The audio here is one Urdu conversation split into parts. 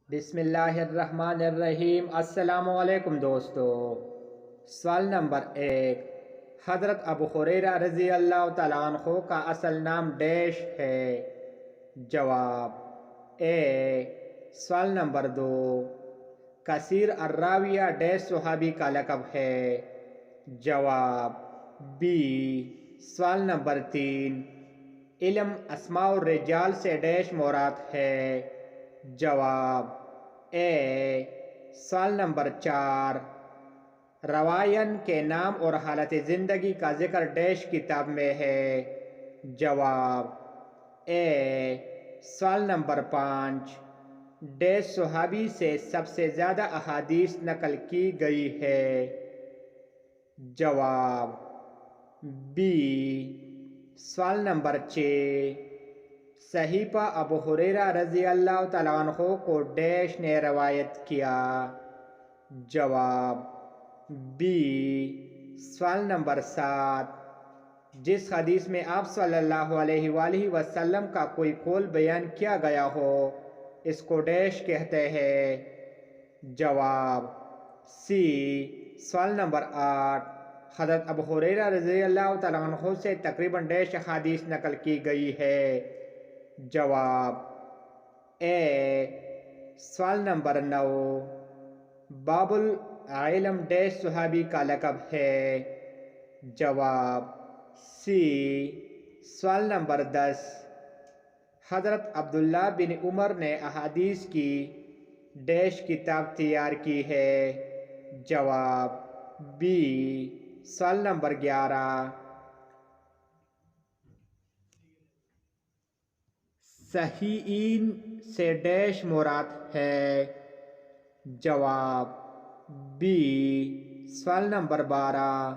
بسم اللہ الرحمن الرحیم۔ السلام علیکم دوستو۔ سوال نمبر 1، حضرت ابو ہریرہ رضی اللہ تعالیٰ عنہ کا اصل نام ڈیش ہے؟ جواب اے۔ سوال نمبر 2، کثیر الراویہ ڈیش صحابی کا لقب ہے؟ جواب بی۔ سوال نمبر 3، علم اسماء الرجال سے ڈیش مراد ہے؟ جواب اے۔ سوال نمبر 4، روایان کے نام اور حالت زندگی کا ذکر ڈیش کتاب میں ہے؟ جواب اے۔ سوال نمبر 5، ڈیش صحابی سے سب سے زیادہ احادیث نقل کی گئی ہے؟ جواب بی۔ سوال نمبر 6، صحیفہ ابو ہریرہ رضی اللہ تعالیٰ عنہ کو ڈیش نے روایت کیا؟ جواب بی۔ سوال نمبر 7، جس حدیث میں آپ صلی اللہ علیہ وآلہ وسلم کا کوئی قول بیان کیا گیا ہو اس کو ڈیش کہتے ہیں؟ جواب سی۔ سوال نمبر 8، حضرت ابو ہریرہ رضی اللہ تعالیٰ عنہ سے تقریباً ڈیش حدیث نقل کی گئی ہے؟ جواب اے۔ سوال نمبر 9، باب العلم ڈیش صحابی کا لقب ہے؟ جواب سی۔ سوال نمبر 10، حضرت عبداللہ بن عمر نے احادیث کی ڈیش کتاب تیار کی ہے؟ جواب بی۔ سوال نمبر 11، صحیحین سے ڈیش مراد ہے؟ جواب بی۔ سوال نمبر 12،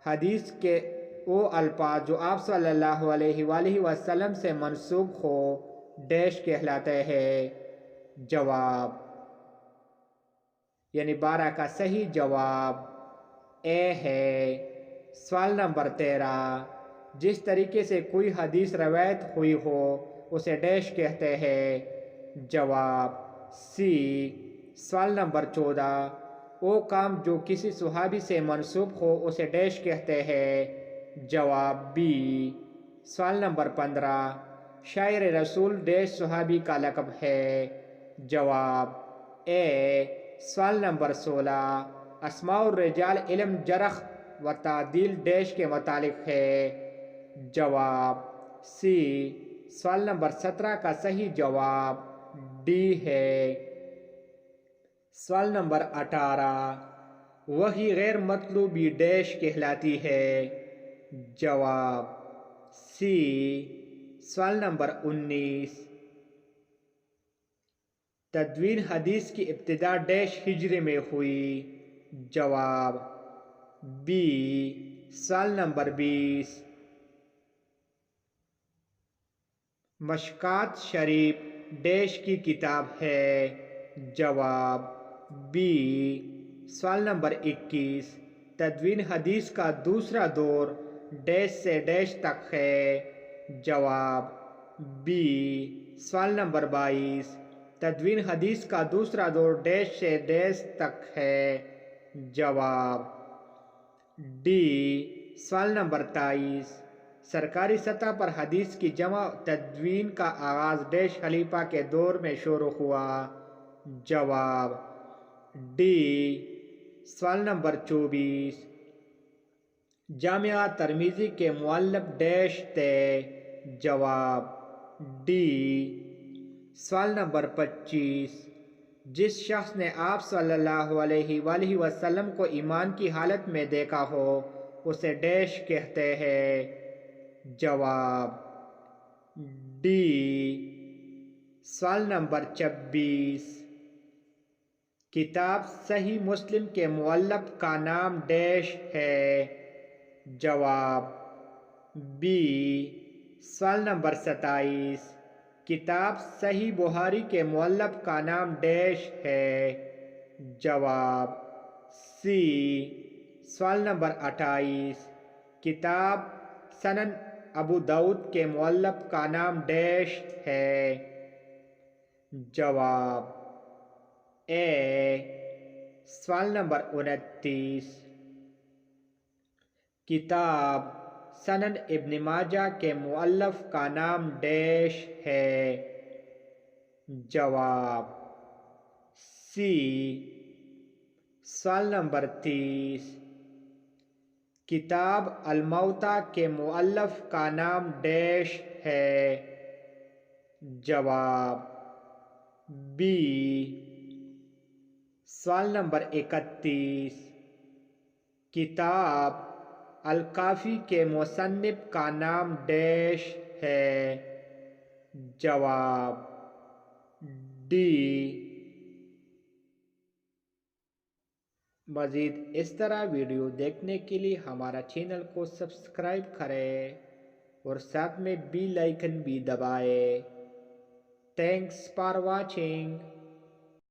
حدیث کے وہ الفاظ جو آپ صلی اللہ علیہ وآلہ وسلم سے منسوب ہو ڈیش کہلاتے ہیں؟ جواب یعنی 12 کا صحیح جواب اے ہے۔ سوال نمبر 13، جس طریقے سے کوئی حدیث روایت ہوئی ہو اسے ڈیش کہتے ہیں؟ جواب سی۔ سوال نمبر 14، وہ کام جو کسی صحابی سے منسوب ہو اسے ڈیش کہتے ہیں؟ جواب بی۔ سوال نمبر 15، شاعر رسول ڈیش صحابی کا لقب ہے؟ جواب اے۔ سوال نمبر 16، اسماء الرجال علم جرح و تعدیل ڈیش کے متعلق ہے؟ جواب سی۔ سوال نمبر 17 کا صحیح جواب ڈی ہے۔ سوال نمبر 18، وحی غیر مطلوبی ڈیش کہلاتی ہے؟ جواب سی۔ سوال نمبر 19، تدوین حدیث کی ابتدا ڈیش ہجری میں ہوئی؟ جواب بی۔ سوال نمبر 20، مشکوٰۃ شریف ڈیش کی کتاب ہے؟ جواب بی۔ سوال نمبر 21، تدوین حدیث کا دوسرا دور ڈیش سے ڈیش تک ہے؟ جواب بی۔ سوال نمبر 22، تدوین حدیث کا دوسرا دور ڈیش سے ڈیش تک ہے؟ جواب ڈی۔ سوال نمبر 23، سرکاری سطح پر حدیث کی جمع تدوین کا آغاز ڈیش خلیفہ کے دور میں شروع ہوا؟ جواب ڈی۔ سوال نمبر 24، جامعہ ترمذی کے مؤلف ڈیش تھے؟ جواب ڈی۔ سوال نمبر 25، جس شخص نے آپ صلی اللہ علیہ وآلہ وسلم کو ایمان کی حالت میں دیکھا ہو اسے ڈیش کہتے ہیں؟ جواب ڈی۔ سوال نمبر 26، کتاب صحیح مسلم کے مؤلف کا نام ڈیش ہے؟ جواب بی۔ سوال نمبر 27، کتاب صحیح بخاری کے مؤلف کا نام ڈیش ہے؟ جواب سی۔ سوال نمبر 28، کتاب سنن ابو داؤد کے مؤلف کا نام ڈیش ہے؟ جواب اے سوال نمبر 29، کتاب سنن ابن ماجہ کے مؤلف کا نام ڈیش ہے؟ جواب سی۔ سوال نمبر 30، کتاب الموتیٰ کے مؤلف کا نام ڈیش ہے؟ جواب بی۔ سوال نمبر 31، کتاب الکافی کے مصنف کا نام ڈیش ہے؟ جواب ڈی۔ مزید اس طرح ویڈیو دیکھنے کے لیے ہمارا چینل کو سبسکرائب کریں اور ساتھ میں بیل آئیکن بھی دبائیں۔ Thanks for watching.